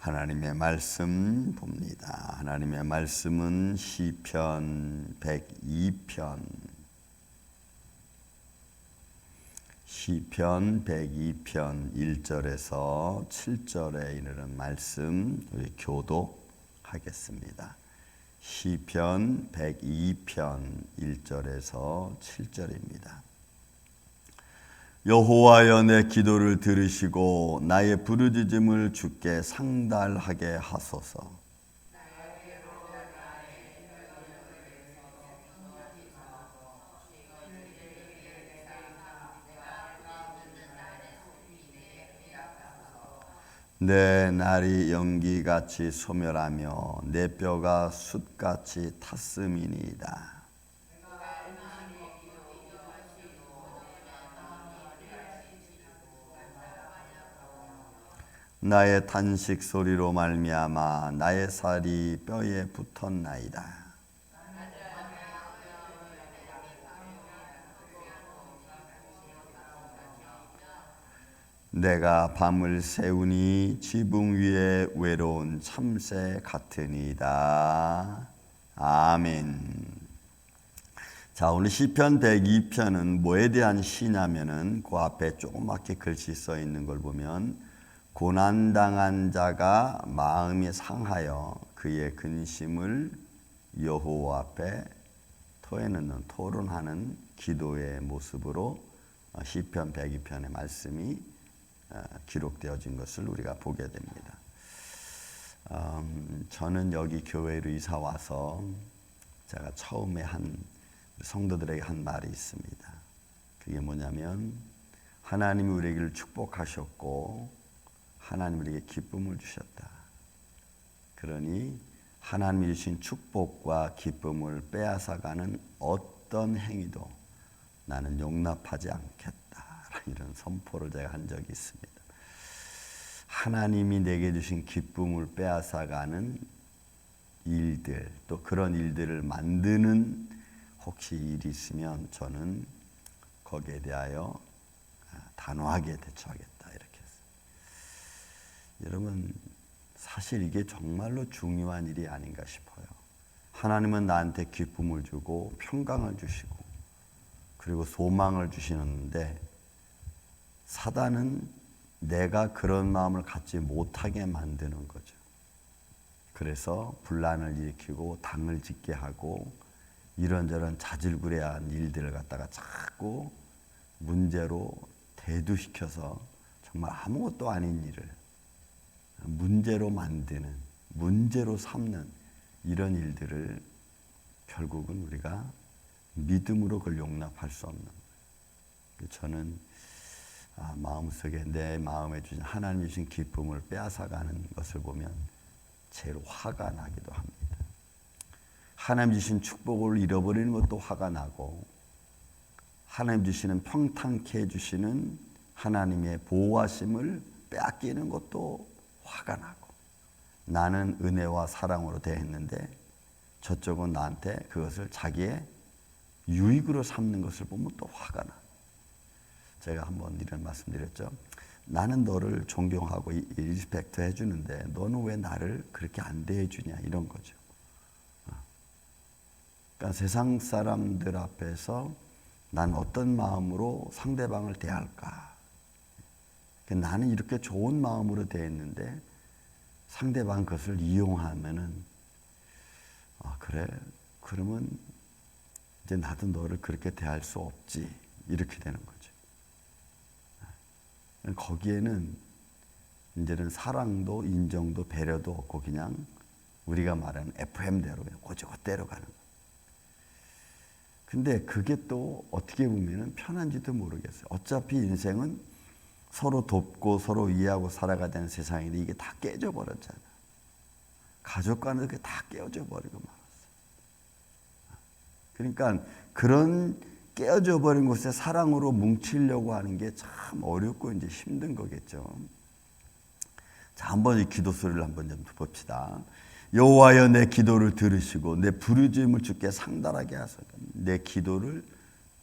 하나님의 말씀 봅니다. 하나님의 말씀은 시편 102편 102편 1절에서 7절에 이르는 말씀 우리 교독하겠습니다. 시편 102편 1절에서 7절입니다. 여호와여, 내 기도를 들으시고 나의 부르짖음을 주께 상달하게 하소서. 내 날이 연기같이 소멸하며 내 뼈가 숯같이 탔음이니이다. 나의 탄식 소리로 말미암아 나의 살이 뼈에 붙었나이다. 내가 밤을 새우니 지붕 위에 외로운 참새 같으니이다. 아멘. 자, 오늘 시편 102편은 뭐에 대한 시냐면은 그 앞에 조그맣게 글씨 써 있는 걸 보면 고난당한 자가 마음이 상하여 그의 근심을 여호와 앞에 토해놓는, 토론하는 기도의 모습으로 시편 102편의 말씀이 기록되어진 것을 우리가 보게 됩니다. 저는 여기 교회로 이사 와서 제가 처음에 성도들에게 한 말이 있습니다. 그게 뭐냐면 하나님이 우리에게 축복하셨고 하나님 우리에게 기쁨을 주셨다. 그러니 하나님이 주신 축복과 기쁨을 빼앗아가는 어떤 행위도 나는 용납하지 않겠다. 이런 선포를 제가 한 적이 있습니다. 하나님이 내게 주신 기쁨을 빼앗아가는 일들, 또 그런 일들을 만드는 혹시 일이 있으면 저는 거기에 대하여 단호하게 대처하겠다. 여러분, 사실 이게 정말로 중요한 일이 아닌가 싶어요. 하나님은 나한테 기쁨을 주고 평강을 주시고 그리고 소망을 주시는데 사단은 내가 그런 마음을 갖지 못하게 만드는 거죠. 그래서 분란을 일으키고 당을 짓게 하고 이런저런 자질구레한 일들을 갖다가 자꾸 문제로 대두시켜서 정말 아무것도 아닌 일을 문제로 만드는, 문제로 삼는 이런 일들을 결국은 우리가 믿음으로 그걸 용납할 수 없는 거예요. 저는 마음속에 내 마음에 주신 하나님이 주신 기쁨을 빼앗아가는 것을 보면 제일 화가 나기도 합니다. 하나님 주신 축복을 잃어버리는 것도 화가 나고 하나님 주시는 평탄케 해주시는 하나님의 보호하심을 빼앗기는 것도 화가 나고 나는 은혜와 사랑으로 대했는데 저쪽은 나한테 그것을 자기의 유익으로 삼는 것을 보면 또 화가 나. 제가 한번 이런 말씀드렸죠. 나는 너를 존경하고 리스펙트 해주는데 너는 왜 나를 그렇게 안 대해주냐 이런 거죠. 그러니까 세상 사람들 앞에서 난 어떤 마음으로 상대방을 대할까? 나는 이렇게 좋은 마음으로 대했는데 상대방 그것을 이용하면은 그래? 그러면 이제 나도 너를 그렇게 대할 수 없지. 이렇게 되는 거죠. 거기에는 이제는 사랑도 인정도 배려도 없고 그냥 우리가 말하는 FM대로 그냥 고지고대로 가는 거예요. 근데 그게 또 어떻게 보면 편한지도 모르겠어요. 어차피 인생은 서로 돕고 서로 이해하고 살아가야 되는 세상인데 이게 다 깨져버렸잖아. 가족 간에도 그게 다 깨어져 버리고 말았어. 그러니까 그런 깨어져 버린 곳에 사랑으로 뭉치려고 하는 게 참 어렵고 이제 힘든 거겠죠. 자, 한번 이 기도 소리를 한번 좀 봅시다. 여호와여, 내 기도를 들으시고 내 부르짖음을 주께 상달하게 하소서. 내 기도를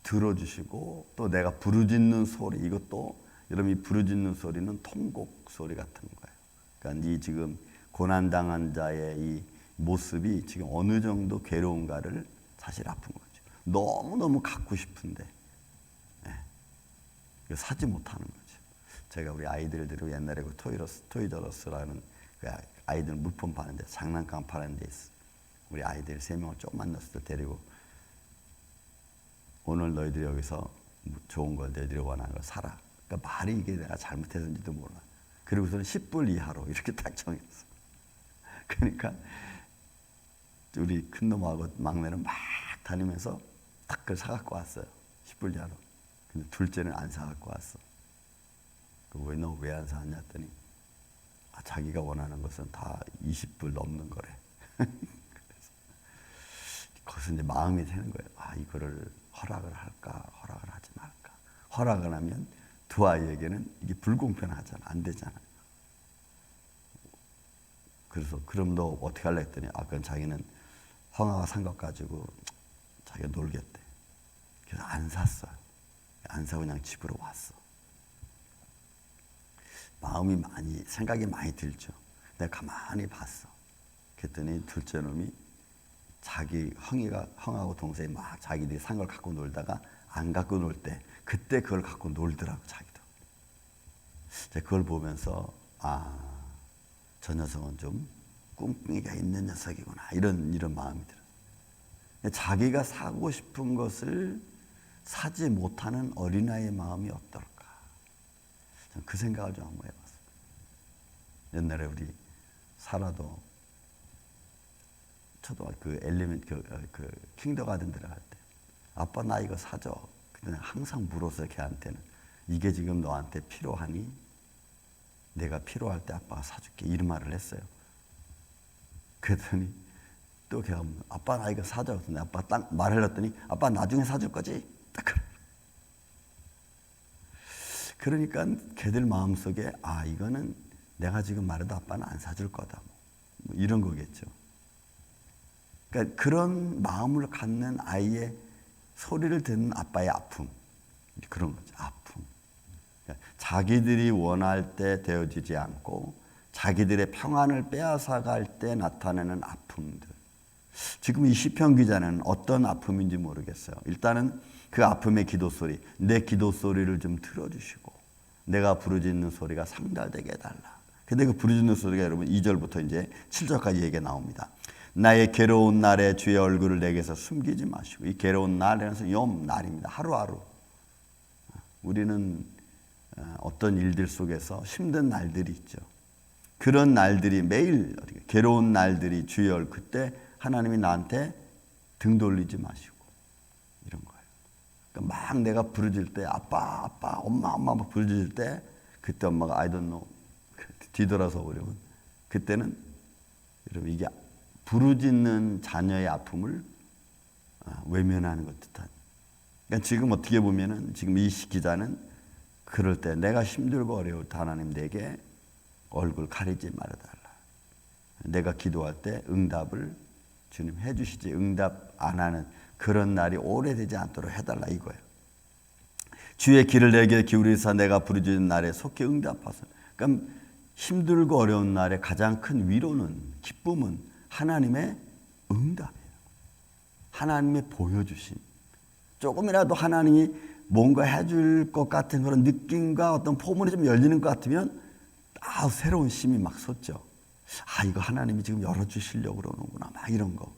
들어주시고 또 내가 부르짖는 소리, 이것도 여러분 이 부르짖는 소리는 통곡 소리 같은 거예요. 그러니까 그러니까 이 지금 고난당한 자의 이 모습이 지금 어느 정도 괴로운가를 사실 아픈 거죠. 너무너무 갖고 싶은데 사지 못하는 거죠. 제가 우리 아이들 데리고 옛날에 그 토이저러스라는 그 아이들 물품 파는 데, 장난감 파는 데 있어. 우리 아이들 3명을 조금만 넣었을 때 데리고 오늘 너희들이 여기서 좋은 걸 너희들이 원하는 걸 사라. 그러니까 말이 이게 내가 잘못했는지도 몰라. 그리고서는 10불 이하로 이렇게 딱 정했어. 그러니까 우리 큰 놈하고 막내는 막 다니면서 딱 그걸 사갖고 왔어요. 10불 이하로. 근데 둘째는 안 사갖고 왔어. 너 왜 안 사왔냐 했더니 자기가 원하는 것은 다 20불 넘는 거래. 그래서 거기서 이제 마음이 되는 거예요. 이거를 허락을 할까, 허락을 하지 말까. 허락을 하면 두 아이에게는 이게 불공평하잖아, 안 되잖아. 그래서 그럼 너 어떻게 할래 했더니 그건 자기는 황아가 산 것 가지고 자기가 놀겠대. 그래서 안 샀어요. 안 사고 그냥 집으로 왔어. 마음이 많이, 생각이 많이 들죠. 내가 가만히 봤어. 그랬더니 둘째 놈이 자기 형하고 동생이 막 자기들이 산 걸 갖고 놀다가 안 갖고 놀 때 그때 그걸 갖고 놀더라고, 자기도. 그걸 보면서 저 녀석은 좀 꿍꿍이가 있는 녀석이구나, 이런 마음이 들어요. 자기가 사고 싶은 것을 사지 못하는 어린아이의 마음이 어떨까? 그 생각을 좀 한번 해봤어요. 옛날에 우리 사라도 초등학교 그 킹더가든 들어갈 때 아빠 나 이거 사줘. 그때 항상 물었어요. 걔한테는 이게 지금 너한테 필요하니? 내가 필요할 때 아빠가 사줄게, 이런 말을 했어요. 그랬더니 또 걔가 아빠 나 이거 사줘. 근데 아빠 딱 말을 했더니 아빠 나중에 사줄 거지? 딱 그래. 그러니까 걔들 마음속에 이거는 내가 지금 말해도 아빠는 안 사줄 거다, 뭐 이런 거겠죠. 그러니까 그런 마음을 갖는 아이의 소리를 듣는 아빠의 아픔, 그런 거죠. 아픔. 그러니까 자기들이 원할 때 되어지지 않고 자기들의 평안을 빼앗아갈 때 나타나는 아픔들. 지금 이 시편 기자는 어떤 아픔인지 모르겠어요. 일단은 그 아픔의 기도 소리, 내 기도 소리를 좀 들어주시고 내가 부르짖는 소리가 상달되게 해달라. 근데 그 부르짖는 소리가 여러분 2절부터 이제 7절까지 얘기가 나옵니다. 나의 괴로운 날에 주의 얼굴을 내게서 숨기지 마시고. 이 괴로운 날에는 염 날입니다. 하루하루 우리는 어떤 일들 속에서 힘든 날들이 있죠. 그런 날들이 매일 괴로운 날들이 주의 얼굴, 그때 하나님이 나한테 등 돌리지 마시고 이런 거예요. 그러니까 막 내가 부르짖을 때 아빠 엄마 막 부르짖을 때 그때 엄마가 I don't know 뒤돌아서 보려면 그때는 여러분 이게 부르짖는 자녀의 아픔을 외면하는 것 듯한. 그러니까 지금 어떻게 보면은 지금 이 기자는 그럴 때 내가 힘들고 어려울 때 하나님 내게 얼굴 가리지 말아달라. 내가 기도할 때 응답을 주님 해주시지 응답 안 하는 그런 날이 오래되지 않도록 해달라 이거예요. 주의 길을 내게 기울이사 내가 부르짖는 날에 속히 응답하소서. 그러니까 힘들고 어려운 날에 가장 큰 위로는, 기쁨은 하나님의 응답이에요. 하나님의 보여주심. 조금이라도 하나님이 뭔가 해줄 것 같은 그런 느낌과 어떤 포문이 좀 열리는 것 같으면 새로운 힘이 막 솟죠. 이거 하나님이 지금 열어주시려고 그러는구나, 막 이런 거,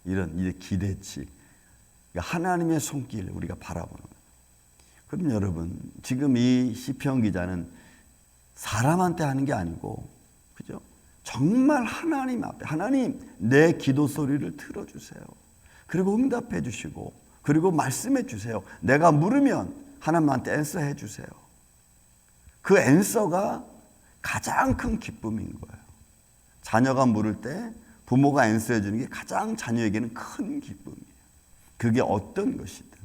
이런 기대치. 그러니까 하나님의 손길을 우리가 바라보는 거예요. 그럼 여러분, 지금 이 시편 기자는 사람한테 하는 게 아니고, 그죠? 정말 하나님 앞에, 하나님 내 기도 소리를 들어주세요. 그리고 응답해 주시고, 그리고 말씀해 주세요. 내가 물으면 하나님한테 앤서해 주세요. 그 앤서가 가장 큰 기쁨인 거예요. 자녀가 물을 때 부모가 앤서해 주는 게 가장 자녀에게는 큰 기쁨이에요. 그게 어떤 것이든.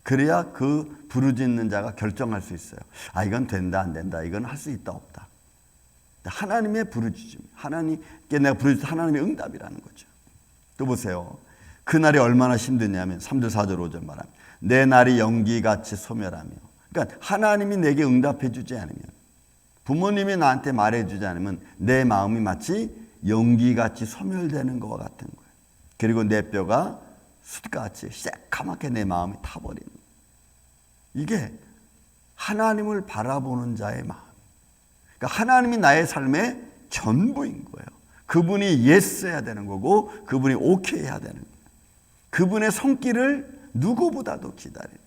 그래야 그 부르짖는 자가 결정할 수 있어요. 이건 된다 안 된다, 이건 할 수 있다 없다. 하나님의 부르짖음, 하나님께 내가 부르짖을 하나님의 응답이라는 거죠. 또 보세요. 그날이 얼마나 힘드냐면 3절 4절 5절 말하면 내 날이 연기같이 소멸하며, 그러니까 하나님이 내게 응답해 주지 않으면 부모님이 나한테 말해주지 않으면 내 마음이 마치 연기같이 소멸되는 것과 같은 거예요. 그리고 내 뼈가 숯같이 새까맣게 내 마음이 타버리는 거예요. 이게 하나님을 바라보는 자의 마음. 그러니까 하나님이 나의 삶의 전부인 거예요. 그분이 예스 해야 되는 거고 그분이 오케이 해야 되는 거예요. 그분의 손길을 누구보다도 기다려요.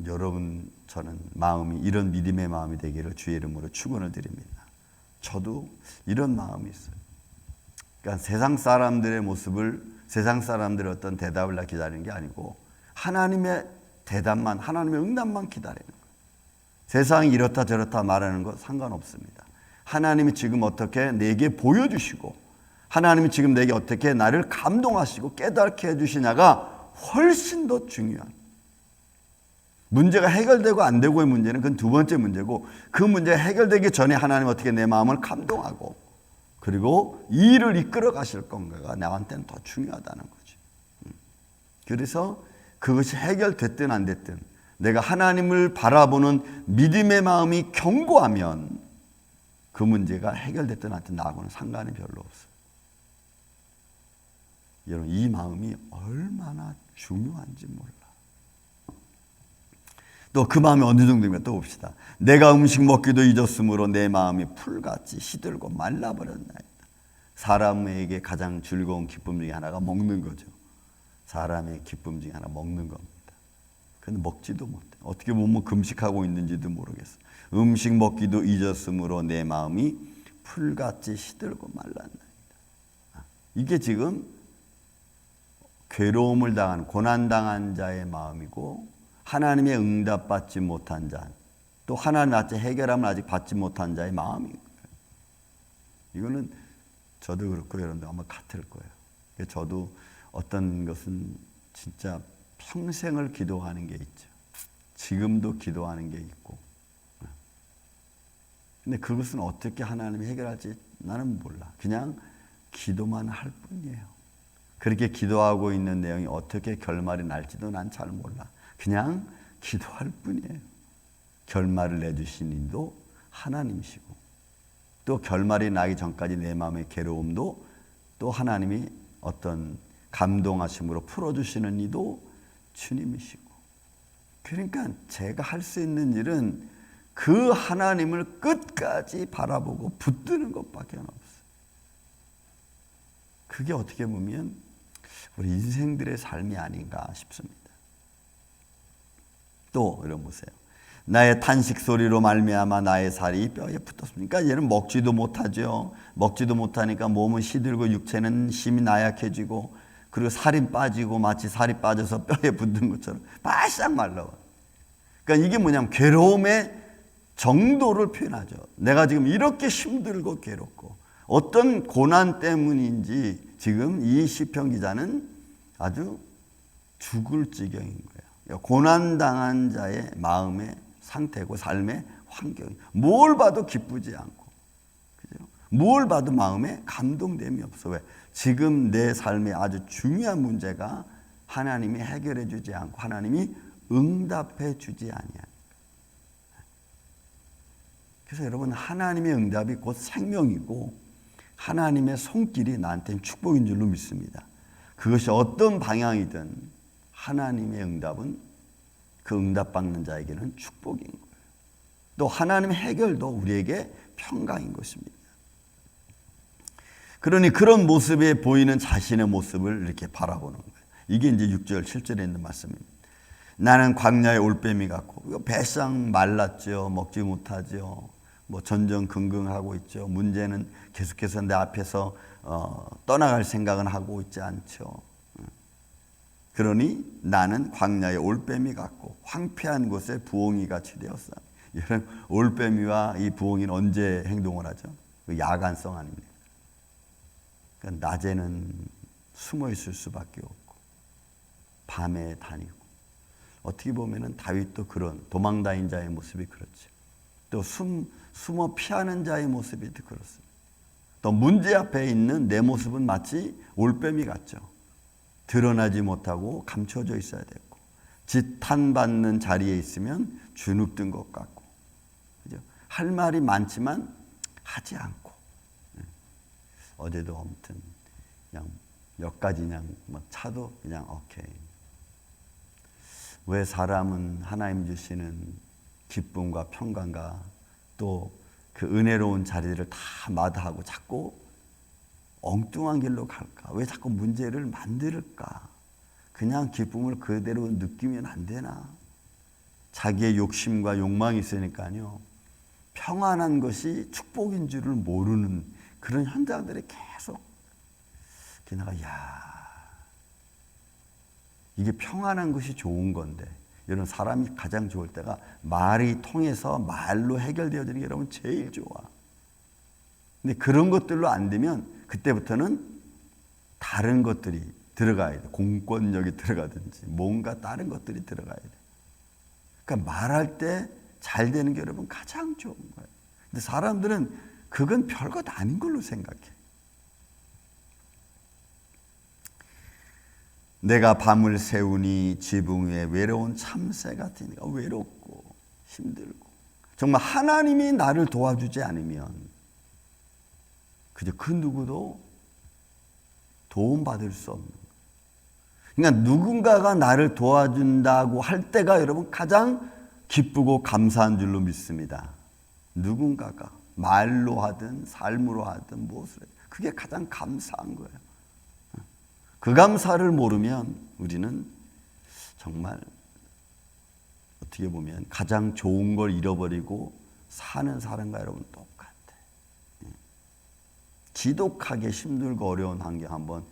여러분, 저는 마음이 이런 믿음의 마음이 되기를 주의 이름으로 축원을 드립니다. 저도 이런 마음이 있어요. 그러니까 세상 사람들의 모습을, 세상 사람들의 어떤 대답을 나 기다리는 게 아니고 하나님의 대답만, 하나님의 응답만 기다리는 거예요. 세상이 이렇다 저렇다 말하는 거 상관없습니다. 하나님이 지금 어떻게 내게 보여주시고 하나님이 지금 내게 어떻게 나를 감동하시고 깨닫게 해주시냐가 훨씬 더 중요한, 문제가 해결되고 안 되고의 문제는 그건 두 번째 문제고, 그 문제가 해결되기 전에 하나님 어떻게 내 마음을 감동하고 그리고 이 일을 이끌어 가실 건가가 나한테는 더 중요하다는 거죠. 그래서 그것이 해결됐든 안 됐든 내가 하나님을 바라보는 믿음의 마음이 견고하면 그 문제가 해결됐든 안 됐든 나하고는 상관이 별로 없어요. 여러분, 이 마음이 얼마나 중요한지 몰라. 또 그 마음이 어느 정도인가 또 봅시다. 내가 음식 먹기도 잊었으므로 내 마음이 풀같이 시들고 말라버렸나이다. 사람에게 가장 즐거운 기쁨 중에 하나가 먹는 거죠. 사람의 기쁨 중에 하나 먹는 겁니다. 근데 먹지도 못해. 어떻게 보면 금식하고 있는지도 모르겠어. 음식 먹기도 잊었으므로 내 마음이 풀같이 시들고 말랐나이다. 이게 지금 괴로움을 당한, 고난당한 자의 마음이고, 하나님의 응답받지 못한 자, 또 하나님한테 해결함을 아직 받지 못한 자의 마음인 거예요. 이거는 저도 그렇고 여러분도 아마 같을 거예요. 저도 어떤 것은 진짜 평생을 기도하는 게 있죠. 지금도 기도하는 게 있고. 근데 그것은 어떻게 하나님이 해결할지 나는 몰라. 그냥 기도만 할 뿐이에요. 그렇게 기도하고 있는 내용이 어떻게 결말이 날지도 난 잘 몰라. 그냥 기도할 뿐이에요. 결말을 내주신 이도 하나님이시고, 또 결말이 나기 전까지 내 마음의 괴로움도 또 하나님이 어떤 감동하심으로 풀어주시는 이도 주님이시고. 그러니까 제가 할 수 있는 일은 그 하나님을 끝까지 바라보고 붙드는 것밖에 없어요. 그게 어떻게 보면 우리 인생들의 삶이 아닌가 싶습니다. 또 이런 보세요. 나의 탄식 소리로 말미암아 나의 살이 뼈에 붙었습니다. 그러니까 얘는 먹지도 못하죠. 먹지도 못하니까 몸은 시들고 육체는 심히 나약해지고, 그리고 살이 빠지고 마치 살이 빠져서 뼈에 붙는 것처럼 바싹 말라와. 그러니까 이게 뭐냐면 괴로움의 정도를 표현하죠. 내가 지금 이렇게 힘들고 괴롭고 어떤 고난 때문인지 지금 이 시편 기자는 아주 죽을 지경인 거예요. 고난당한 자의 마음의 상태고 삶의 환경이, 뭘 봐도 기쁘지 않고, 그죠? 뭘 봐도 마음에 감동됨이 없어. 왜? 지금 내 삶의 아주 중요한 문제가 하나님이 해결해 주지 않고 하나님이 응답해 주지 아니하니까. 그래서 여러분, 하나님의 응답이 곧 생명이고 하나님의 손길이 나한테는 축복인 줄로 믿습니다. 그것이 어떤 방향이든 하나님의 응답은 그 응답받는 자에게는 축복인 거예요. 또 하나님의 해결도 우리에게 평강인 것입니다. 그러니 그런 모습에 보이는 자신의 모습을 이렇게 바라보는 거예요. 이게 이제 6절, 7절에 있는 말씀입니다. 나는 광야의 올빼미 같고, 배상 말랐죠. 먹지 못하죠. 전전긍긍하고 있죠. 문제는 계속해서 내 앞에서 떠나갈 생각은 하고 있지 않죠. 그러니 나는 광야의 올빼미 같고 황폐한 곳에 부엉이 같이 되었어. 여러분, 올빼미와 이 부엉이는 언제 행동을 하죠? 야간성 아닙니까? 그러니까 낮에는 숨어 있을 수밖에 없고 밤에 다니고, 어떻게 보면은 다윗도 그런 도망다닌 자의 모습이 그렇죠. 또 숨어 피하는 자의 모습이 그렇습니다. 또 문제 앞에 있는 내 모습은 마치 올빼미 같죠. 드러나지 못하고 감춰져 있어야 되고, 지탄받는 자리에 있으면 주눅든 것 같고, 할 말이 많지만 하지 않고. 어제도 아무튼 그냥 몇 가지 그냥 뭐 차도 그냥 오케이. 왜 사람은 하나님 주시는 기쁨과 평강과 또 그 은혜로운 자리를 다 마다하고 자꾸 엉뚱한 길로 갈까? 왜 자꾸 문제를 만들까? 그냥 기쁨을 그대로 느끼면 안 되나? 자기의 욕심과 욕망이 있으니까요. 평안한 것이 축복인 줄을 모르는 그런 현장들이 계속 내가 이게 평안한 것이 좋은 건데 이런 사람이 가장 좋을 때가 말이 통해서 말로 해결되어지는 게 여러분 제일 좋아. 근데 그런 것들로 안 되면 그때부터는 다른 것들이 들어가야 돼. 공권력이 들어가든지 뭔가 다른 것들이 들어가야 돼. 그러니까 말할 때 잘 되는 게 여러분 가장 좋은 거예요. 근데 사람들은 그건 별것 아닌 걸로 생각해. 내가 밤을 새우니 지붕 위에 외로운 참새 같으니까 외롭고 힘들고 정말 하나님이 나를 도와주지 않으면 그저 그 누구도 도움받을 수 없는 거예요. 그러니까 누군가가 나를 도와준다고 할 때가 여러분 가장 기쁘고 감사한 줄로 믿습니다. 누군가가 말로 하든 삶으로 하든 무엇을 해도 그게 가장 감사한 거예요. 그 감사를 모르면 우리는 정말 어떻게 보면 가장 좋은 걸 잃어버리고 사는 사람과 여러분 똑같아. 지독하게 힘들고 어려운 환경 한번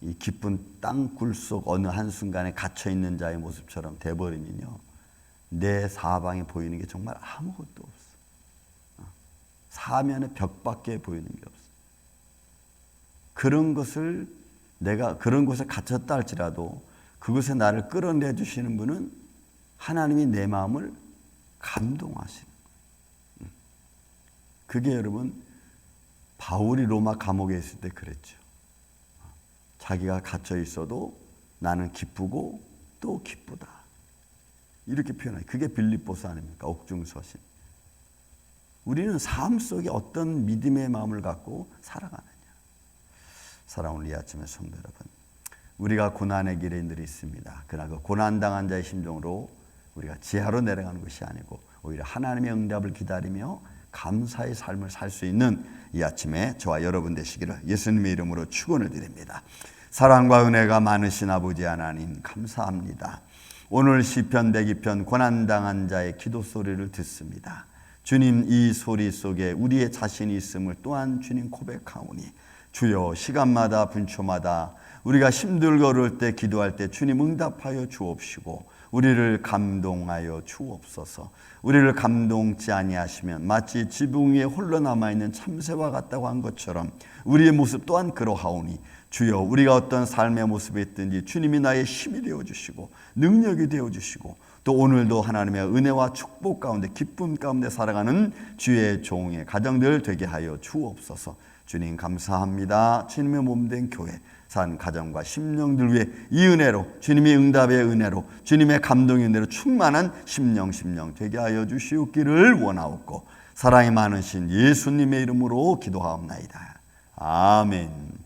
이 깊은 땅굴 속 어느 한순간에 갇혀 있는 자의 모습처럼 돼버리면요. 내 사방에 보이는 게 정말 아무것도 없어. 사면의 벽밖에 보이는 게 없어. 그런 것을 내가 그런 곳에 갇혔다 할지라도 그곳에 나를 끌어내 주시는 분은 하나님이 내 마음을 감동하시는 거예요. 그게 여러분 바울이 로마 감옥에 있을 때 그랬죠. 자기가 갇혀 있어도 나는 기쁘고 또 기쁘다. 이렇게 표현해요. 그게 빌립보서 아닙니까? 옥중서신. 우리는 삶 속에 어떤 믿음의 마음을 갖고 살아가느냐. 사랑하는 이 아침의 성도 여러분, 우리가 고난의 길에 늘 있습니다. 그러나 그 고난당한 자의 심정으로 우리가 지하로 내려가는 것이 아니고 오히려 하나님의 응답을 기다리며 감사의 삶을 살 수 있는 이 아침에 저와 여러분 되시기를 예수님의 이름으로 축원을 드립니다. 사랑과 은혜가 많으신 아버지 하나님 감사합니다. 오늘 시편 102편 고난당한 자의 기도 소리를 듣습니다. 주님, 이 소리 속에 우리의 자신이 있음을 또한 주님 고백하오니 주여, 시간마다 분초마다 우리가 힘들고 어려울 때 기도할 때 주님 응답하여 주옵시고 우리를 감동하여 주옵소서. 우리를 감동치 아니하시면 마치 지붕 위에 홀로 남아있는 참새와 같다고 한 것처럼 우리의 모습 또한 그러하오니 주여, 우리가 어떤 삶의 모습에 있든지 주님이 나의 힘이 되어주시고 능력이 되어주시고 또 오늘도 하나님의 은혜와 축복 가운데 기쁨 가운데 살아가는 주의 종의 가정들 되게 하여 주옵소서. 주님 감사합니다. 주님의 몸된 교회 산 가정과 심령들 위해 이 은혜로 주님의 응답의 은혜로 주님의 감동의 은혜로 충만한 심령 되게 하여 주시옵기를 원하옵고 사랑이 많으신 예수님의 이름으로 기도하옵나이다. 아멘.